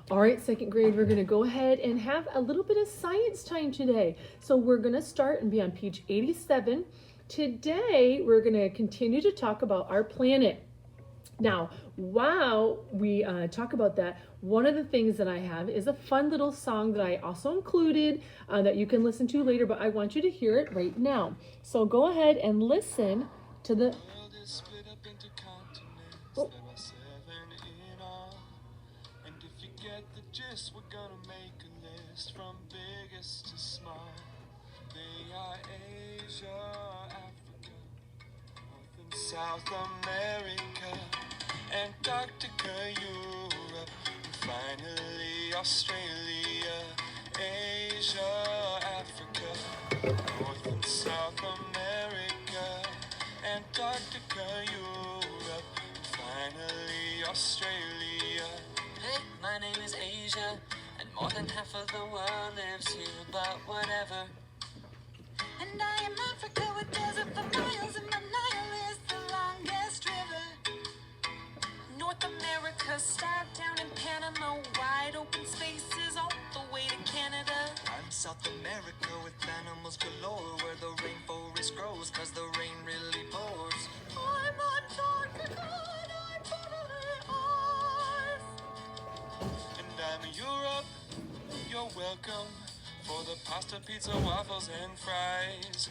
All right, second grade, we're going to go ahead and have a little bit of science time today. So we're going to start and be on page 87. Today, we're going to continue to talk about our planet. Now, while we talk about that, one of the things that I have is a fun little song that I also included that you can listen to later, but I want you to hear it right now. So go ahead and listen to the... Oh. We're gonna make a list from biggest to small. They are Asia, Africa, North and South America, Antarctica, Europe, and finally Australia. Asia, Africa, North and South America, Antarctica, Europe, and finally Australia. Hey, my name is Asia, and more than half of the world lives here, but whatever. And I am Africa with desert for miles, and the Nile is the longest river. North America, start down in Panama, wide open spaces all the way to Canada. I'm South America with animals galore, where the rainforest grows, cause the rain really pours. I'm Antarctica, and I'm totally ours. And I'm Europe, you're welcome, for the pasta, pizza, waffles, and fries.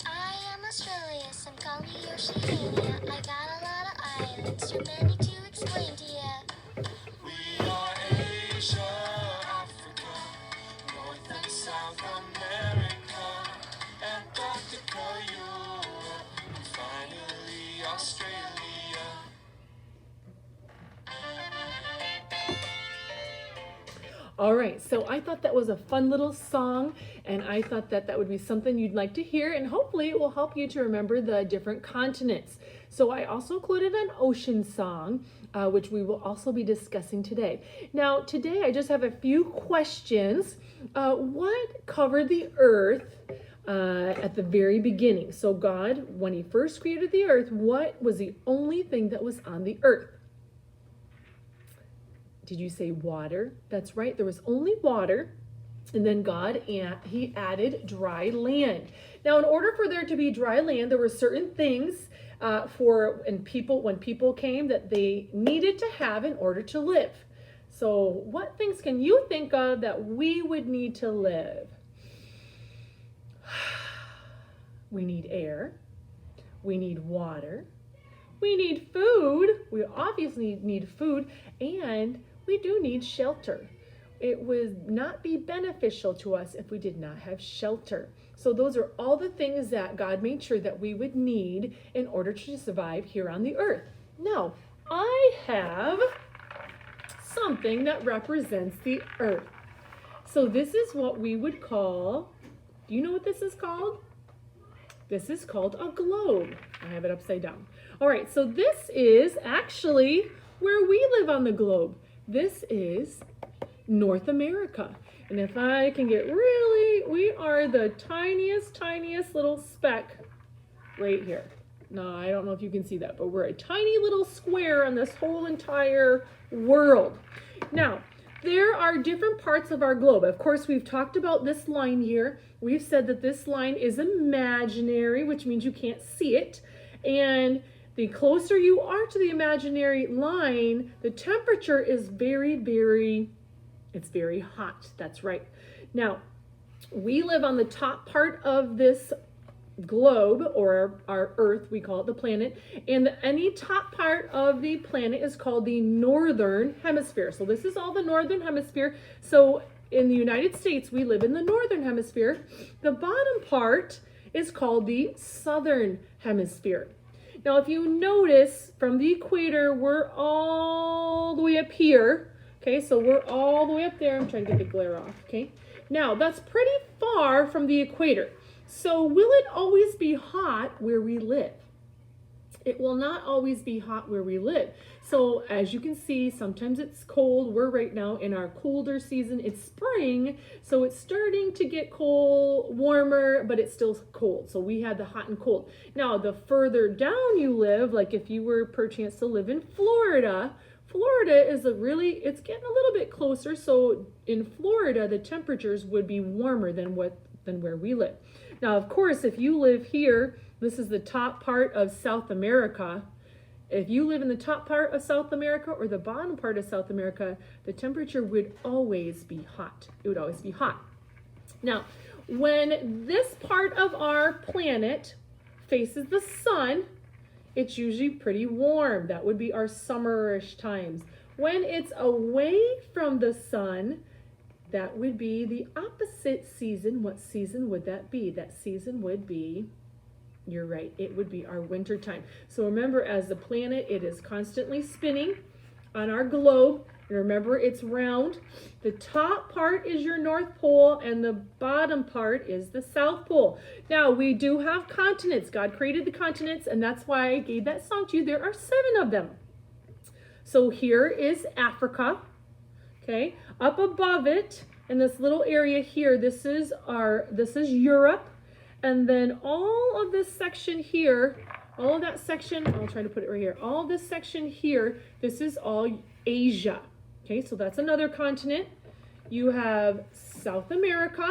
I am Australia, some call me Oceania. I got a lot of islands, too many to explain to ya. We are Asia, Africa, North and South America, Antarctica, Europe, and finally Australia. All right, so I thought that was a fun little song, and I thought that that would be something you'd like to hear, and hopefully it will help you to remember the different continents. So I also included an ocean song, which we will also be discussing today. Now, today I just have a few questions. What covered the earth at the very beginning? So God, when he first created the earth, what was the only thing that was on the earth? Did you say water? That's right, there was only water. And then God, he added dry land. Now, in order for there to be dry land, there were certain things when people came that they needed to have in order to live. So what things can you think of that we would need to live? We need air. We need water. We need food. We obviously need food, and we do need shelter. It would not be beneficial to us if we did not have shelter. So those are all the things that God made sure that we would need in order to survive here on the earth. Now, I have something that represents the earth. So this is what we would call, do you know what this is called? This is called a globe. I have it upside down. All right, so this is actually where we live on the globe. This is North America. And if I can get we are the tiniest little speck right here. No, I don't know if you can see that, but we're a tiny little square on this whole entire world. Now, there are different parts of our globe. Of course, we've talked about this line here. We've said that this line is imaginary, which means you can't see it. And the closer you are to the imaginary line, the temperature is it's very hot. That's right. Now, we live on the top part of this globe, or our Earth, we call it the planet, and any top part of the planet is called the northern hemisphere. So this is all the northern hemisphere. So in the United States, we live in the northern hemisphere. The bottom part is called the southern hemisphere. Now, if you notice from the equator, we're all the way up here. Okay, so we're all the way up there. I'm trying to get the glare off, okay? Now, that's pretty far from the equator. So will it always be hot where we live? It will not always be hot where we live. So as you can see, sometimes it's cold. We're right now in our colder season. It's spring, so it's starting to get cold, warmer, but it's still cold. So we had the hot and cold. Now, the further down you live, like if you were perchance to live in Florida, Florida is it's getting a little bit closer. So in Florida, the temperatures would be warmer than where we live. Now, of course, if you live here, this is the top part of South America. If you live in the top part of South America or the bottom part of South America, the temperature would always be hot. It would always be hot. Now, when this part of our planet faces the sun, it's usually pretty warm. That would be our summerish times. When it's away from the sun, that would be the opposite season. What season would that be? That season would be, you're right, it would be our winter time. So remember, as the planet, it is constantly spinning on our globe. And remember, it's round. The top part is your North Pole and the bottom part is the South Pole. Now, we do have continents. God created the continents, and that's why I gave that song to you. There are 7 of them. So here is Africa. Okay, up above it in this little area here, this is Europe. And then all of this section here, all of that section, I'll try to put it right here. All this section here, this is all Asia. Okay, so that's another continent. You have South America,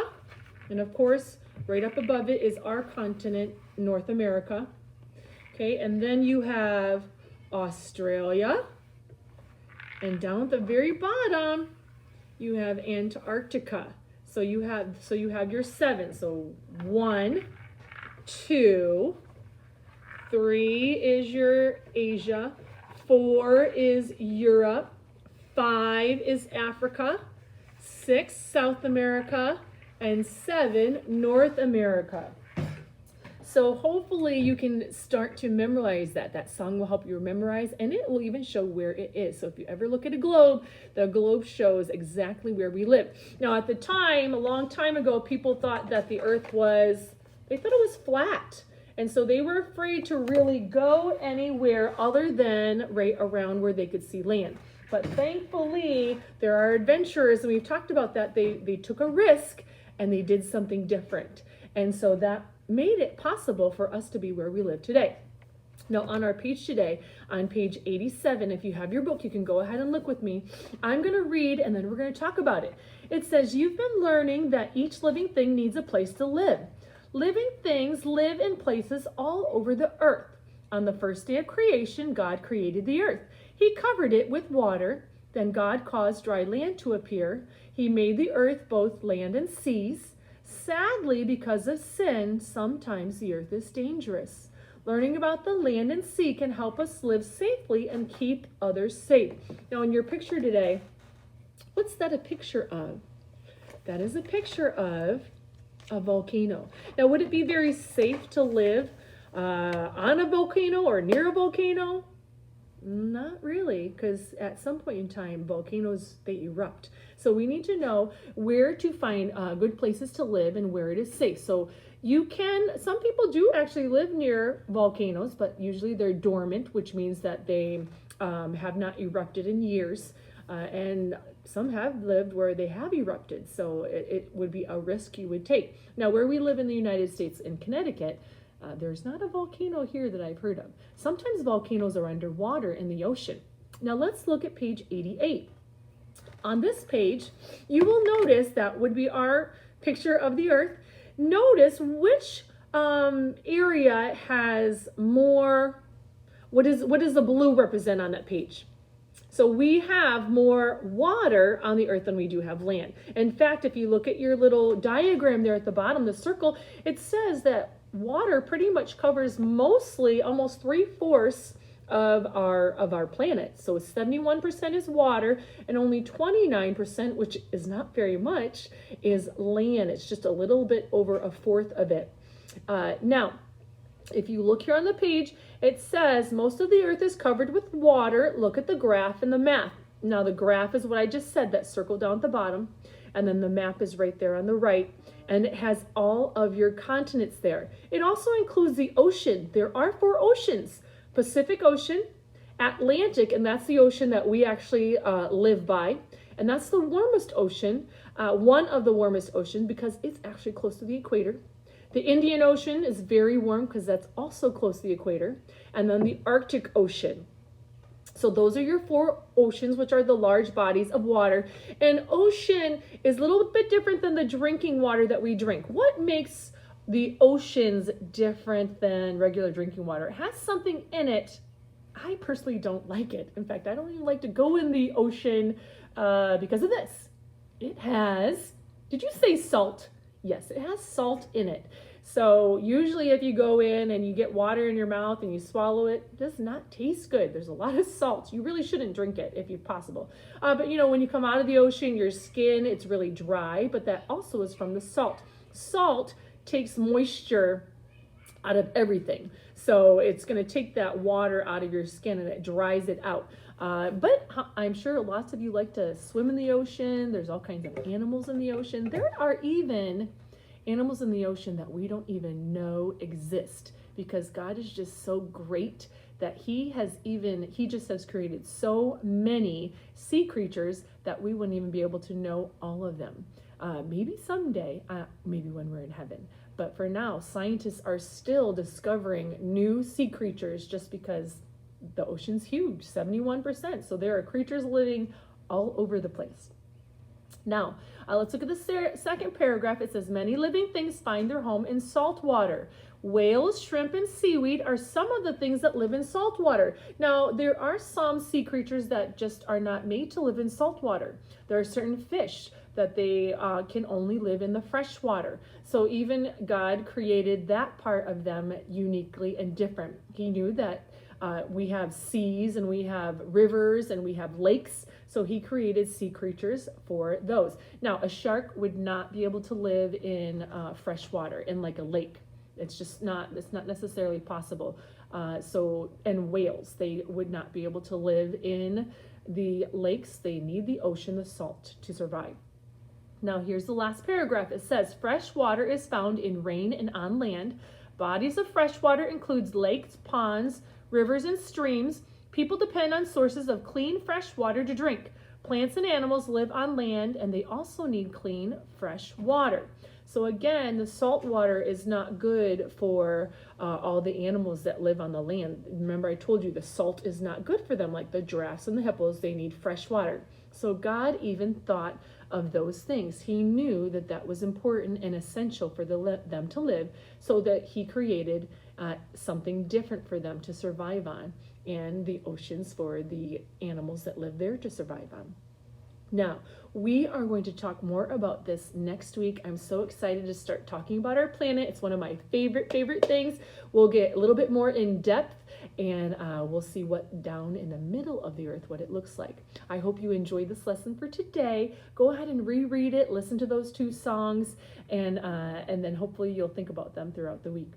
and of course, right up above it is our continent, North America. Okay, and then you have Australia, and down at the very bottom, you have Antarctica. So you have your 7. So 1, 2, 3 is your Asia, 4 is Europe, 5 is Africa, 6 South America, and 7 North America. So hopefully you can start to memorize that. That song will help you memorize, and it will even show where it is. So if you ever look at a globe, the globe shows exactly where we live. Now at the time, a long time ago, people thought that the earth they thought it was flat. And so they were afraid to really go anywhere other than right around where they could see land. But thankfully, there are adventurers, and we've talked about that. They took a risk and they did something different. And so that made it possible for us to be where we live today. Now on our page today, on page 87, if you have your book, you can go ahead and look with me. I'm going to read and then we're going to talk about it. It says, you've been learning that each living thing needs a place to live. Living things live in places all over the earth. On the first day of creation, God created the earth. He covered it with water. Then God caused dry land to appear. He made the earth both land and seas. Sadly, because of sin, sometimes the earth is dangerous. Learning about the land and sea can help us live safely and keep others safe. Now, in your picture today, what's that a picture of? That is a picture of a volcano. Now, would it be very safe to live on a volcano or near a volcano? Not really, because at some point in time, volcanoes, they erupt. So we need to know where to find good places to live and where it is safe. So some people do actually live near volcanoes, but usually they're dormant, which means that they have not erupted in years. And some have lived where they have erupted. So it would be a risk you would take. Now, where we live in the United States, in Connecticut, there's not a volcano here that I've heard of. Sometimes volcanoes are underwater in the ocean. Now let's look at page 88. On this page, you will notice that would be our picture of the earth. Notice which area has more, what does the blue represent on that page? So we have more water on the earth than we do have land. In fact, if you look at your little diagram there at the bottom, the circle, it says that water pretty much covers mostly almost 3/4 of our planet. So 71% is water and only 29%, which is not very much, is land. It's just a little bit over 1/4 of it. Now, if you look here on the page, it says most of the earth is covered with water. Look at the graph and the map. Now the graph is what I just said, that circle down at the bottom. And then the map is right there on the right. And it has all of your continents there. It also includes the ocean. There are 4 oceans: Pacific Ocean, Atlantic, and that's the ocean that we actually live by. And that's the warmest ocean, one of the warmest oceans, because it's actually close to the equator. The Indian Ocean is very warm because that's also close to the equator. And then the Arctic Ocean. So those are your four oceans, which are the large bodies of water. And ocean is a little bit different than the drinking water that we drink. What makes the oceans different than regular drinking water? It has something in it. I personally don't like it. In fact, I don't even like to go in the ocean because of this. It has, did you say salt? Yes, it has salt in it. So usually if you go in and you get water in your mouth and you swallow it, it does not taste good. There's a lot of salt. You really shouldn't drink it if possible. But you know, when you come out of the ocean, your skin, it's really dry, but that also is from the salt. Salt takes moisture out of everything. So it's going to take that water out of your skin and it dries it out. But I'm sure lots of you like to swim in the ocean. There's all kinds of animals in the ocean. There are even animals in the ocean that we don't even know exist, because God is just so great that he just has created so many sea creatures that we wouldn't even be able to know all of them. Maybe someday, maybe when we're in heaven. But for now, scientists are still discovering new sea creatures just because the ocean's huge, 71%. So there are creatures living all over the place. Now, let's look at the second paragraph. It says, many living things find their home in salt water. Whales, shrimp, and seaweed are some of the things that live in salt water. Now, there are some sea creatures that just are not made to live in salt water. There are certain fish that they can only live in the fresh water. So even God created that part of them uniquely and different. He knew that we have seas and we have rivers and we have lakes. So he created sea creatures for those. Now, a shark would not be able to live in fresh water, in like a lake. It's not necessarily possible. And whales, they would not be able to live in the lakes. They need the ocean, the salt, to survive. Now, here's the last paragraph. It says, fresh water is found in rain and on land. Bodies of fresh water includes lakes, ponds, rivers, and streams. People depend on sources of clean, fresh water to drink. Plants and animals live on land, and they also need clean, fresh water. So again, the salt water is not good for all the animals that live on the land. Remember, I told you the salt is not good for them, like the giraffes and the hippos. They need fresh water. So God even thought of those things. He knew that that was important and essential for them to live, so that he created something different for them to survive on, and the oceans for the animals that live there to survive on. Now, we are going to talk more about this next week. I'm so excited to start talking about our planet. It's one of my favorite things. We'll get a little bit more in depth, and we'll see what down in the middle of the earth, what it looks like. I hope you enjoyed this lesson for today. Go ahead and reread it, listen to those 2 songs, and then hopefully you'll think about them throughout the week.